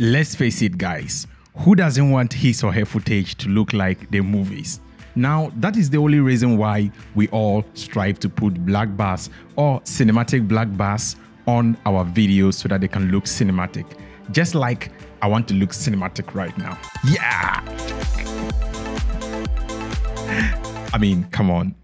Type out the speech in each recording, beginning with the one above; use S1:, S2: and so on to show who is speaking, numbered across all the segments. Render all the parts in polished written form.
S1: Let's face it, guys, who doesn't want his or her footage to look like the movies? Now, that is the only reason why we all strive to put black bars or cinematic black bars on our videos so that they can look cinematic. Just like I want to look cinematic right now. Yeah! I mean, come on.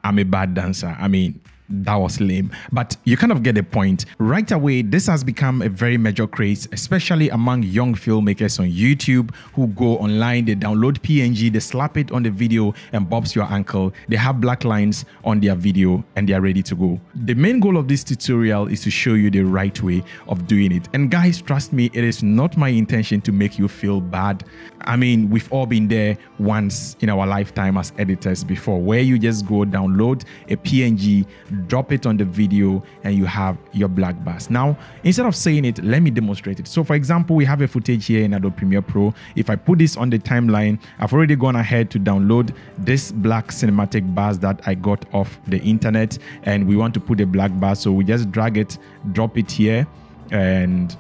S1: I'm a bad dancer. I mean, that was lame, but you kind of get the point. Right away, this has become a very major craze, especially among young filmmakers on YouTube who go online, they download PNG, they slap it on the video and bobs your ankle. They have black lines on their video and they are ready to go. The main goal of this tutorial is to show you the right way of doing it. And guys, trust me, it is not my intention to make you feel bad. I mean, we've all been there once in our lifetime as editors before, where you just go download a PNG, drop it on the video, and you have your black bars. Now, instead of saying it, let me demonstrate it. So for example, we have a footage here in Adobe Premiere Pro. If I put this on the timeline, I've already gone ahead to download this black cinematic bars that I got off the internet, and we want to put a black bar. So we just drag it, drop it here, and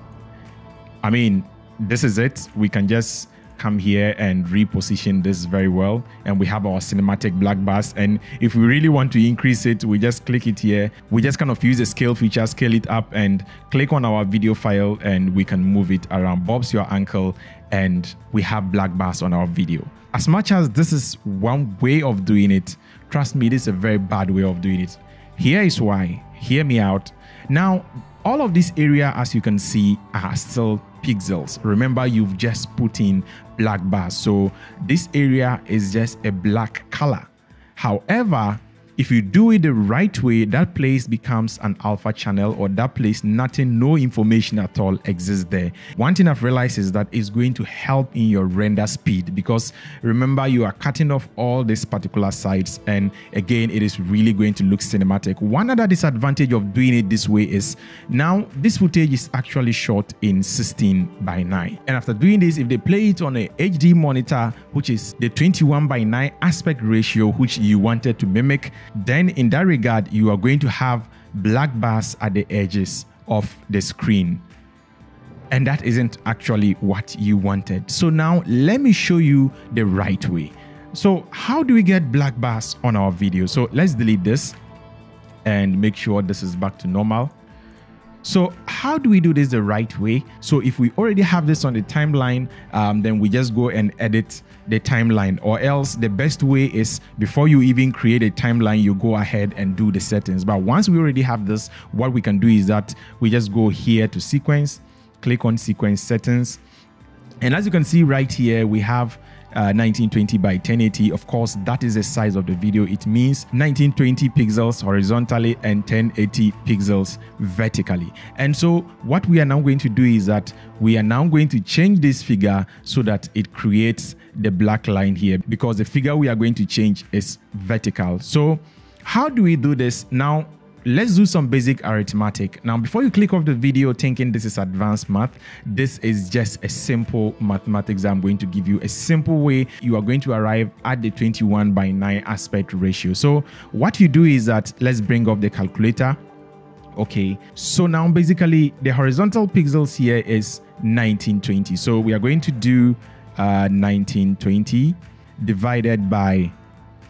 S1: I mean, this is it. We can just come here and reposition this very well, and we have our cinematic black bars. And if we really want to increase it, we just click it here. We just kind of use the scale feature, scale it up, and click on our video file, and we can move it around, bobs your ankle, and we have black bars on our video. As much as this is one way of doing it, trust me, this is a very bad way of doing it. Here is why. Hear me out. Now, all of this area, as you can see, are still pixels. Remember, you've just put in black bars, so this area is just a black color. However, if you do it the right way, that place becomes an alpha channel, or that place nothing, no information at all exists there. One thing I've realized is that it's going to help in your render speed, because remember, you are cutting off all these particular sides, and again, it is really going to look cinematic. One other disadvantage of doing it this way is now this footage is actually shot in 16:9, and after doing this, if they play it on a HD monitor, which is the 21:9 aspect ratio which you wanted to mimic, then in that regard, you are going to have black bars at the edges of the screen. And that isn't actually what you wanted. So now let me show you the right way. So how do we get black bars on our video? So let's delete this and make sure this is back to normal. So how do we do this the right way? So if we already have this on the timeline, then we just go and edit the timeline, or else the best way is before you even create a timeline, you go ahead and do the settings. But once we already have this, what we can do is that we just go here to sequence, click on sequence settings. And as you can see right here, we have 1920 by 1080. Of course, that is the size of the video. It means 1920 pixels horizontally and 1080 pixels vertically. And so what we are now going to do is that we are now going to change this figure so that it creates the black line here, because the figure we are going to change is vertical. So how do we do this? Now, let's do some basic arithmetic. Now, before you click off the video thinking this is advanced math, this is just a simple mathematics I'm going to give you. A simple way you are going to arrive at the 21:9 aspect ratio. So what you do is that, let's bring up the calculator. Okay, so now basically the horizontal pixels here is 1920. So we are going to do 1920 divided by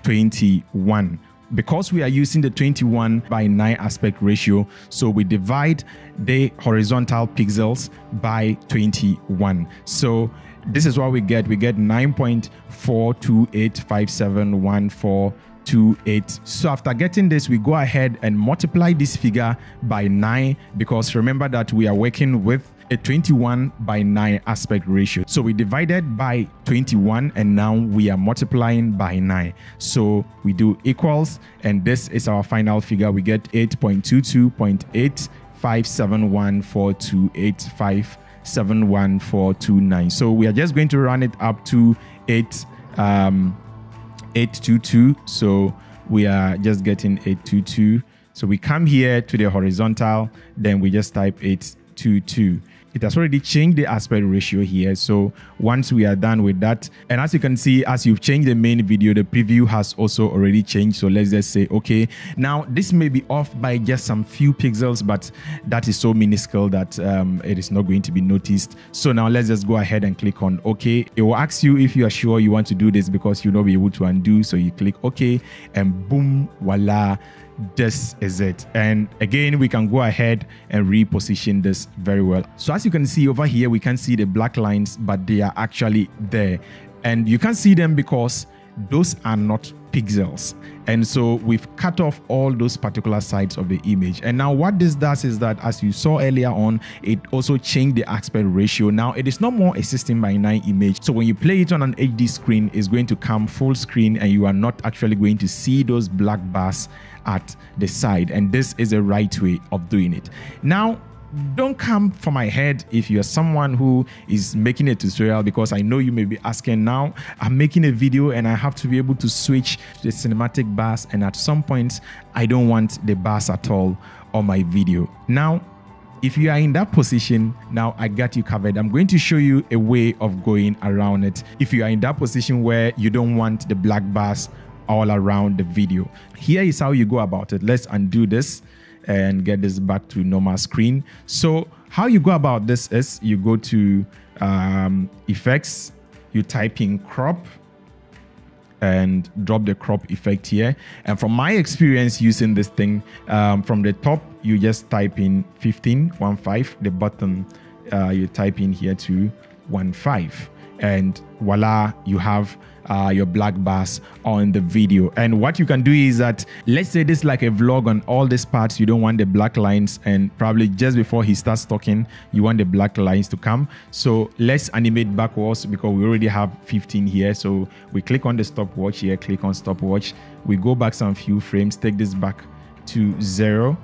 S1: 21. Because we are using the 21:9 aspect ratio, so we divide the horizontal pixels by 21. So this is what we get. We get 9.428571428. So after getting this, we go ahead and multiply this figure by 9, because remember that we are working with a 21:9 aspect ratio. So we divided by 21, and now we are multiplying by 9. So we do equals, and this is our final figure. We get 8.22.8571428571429. So we are just going to run it up to 822. So we are just getting 822. So we come here to the horizontal, then we just type 822. it has already changed the aspect ratio here. So once we are done with that, and as you can see, as you've changed the main video, the preview has also already changed. So let's just say okay. Now this may be off by just some few pixels, but that is so minuscule that it is not going to be noticed. So now let's just go ahead and click on OK. It will ask you if you are sure you want to do this, because you'll not be able to undo. So you click OK, and boom, voila, this is it. And again, we can go ahead and reposition this very well. So as you can see over here, we can see the black lines, but they are actually there, and you can see them because those are not pixels. And so we've cut off all those particular sides of the image. And now what this does is that, as you saw earlier on, it also changed the aspect ratio. Now it is not more a 16:9 image. So when you play it on an HD screen, it's going to come full screen, and you are not actually going to see those black bars at the side. And this is the right way of doing it. Now, don't come for my head if you're someone who is making a tutorial, because I know you may be asking, now I'm making a video and I have to be able to switch to the cinematic bars, and at some point I don't want the bars at all on my video. Now if you are in that position, now I got you covered. I'm going to show you a way of going around it. If you are in that position where you don't want the black bars all around the video, here is how you go about it. Let's undo this and get this back to normal screen. So how you go about this is you go to effects, you type in crop, and drop the crop effect here. And from my experience using this thing, from the top you just type in 15:15, the bottom you type in here to 15, and voila, you have your black bars on the video. And what you can do is that, let's say this is like a vlog on all these parts, you don't want the black lines, and probably just before he starts talking you want the black lines to come. So let's animate backwards, because we already have 15 here. So we click on the stopwatch here, click on stopwatch, we go back some few frames, take this back to 0,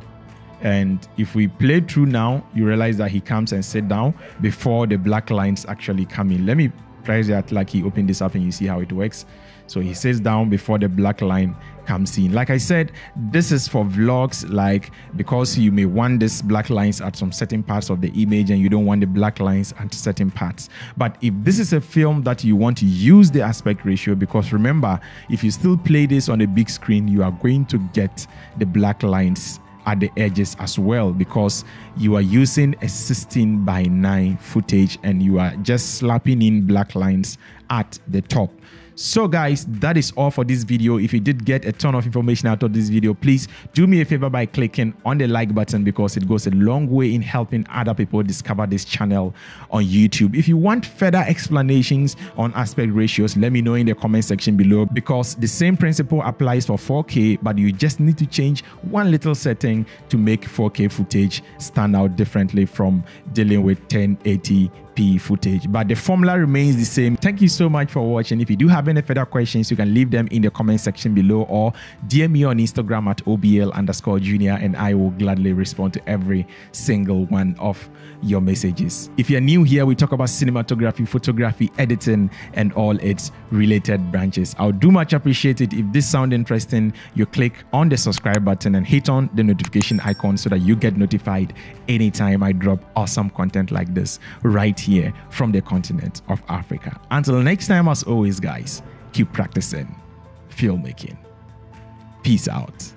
S1: and if we play through now, you realize that he comes and sit down before the black lines actually come in. Let me try that, like he opened this up and you see how it works. So he sits down before the black line comes in. Like I said, this is for vlogs, like, because you may want this black lines at some certain parts of the image and you don't want the black lines at certain parts. But if this is a film that you want to use the aspect ratio, because remember, if you still play this on a big screen, you are going to get the black lines at the edges as well, because you are using a 16:9 footage and you are just slapping in black lines at the top. So guys, that is all for this video. If you did get a ton of information out of this video, please do me a favor by clicking on the like button, because it goes a long way in helping other people discover this channel on YouTube. If you want further explanations on aspect ratios, let me know in the comment section below, because the same principle applies for 4K, but you just need to change one little setting to make 4K footage stand out differently from dealing with 1080p footage. But the formula remains the same. Thank you so much for watching. If you do have any further questions, you can leave them in the comment section below, or DM me on Instagram at OBL_Junior, and I will gladly respond to every single one of your messages. If you're new here, we talk about cinematography, photography, editing, and all its related branches. I would do much appreciate it if this sounds interesting. You click on the subscribe button and hit on the notification icon so that you get notified anytime I drop awesome content like this right here from the continent of Africa. Until next time, as always, guys, keep practicing filmmaking. Peace out.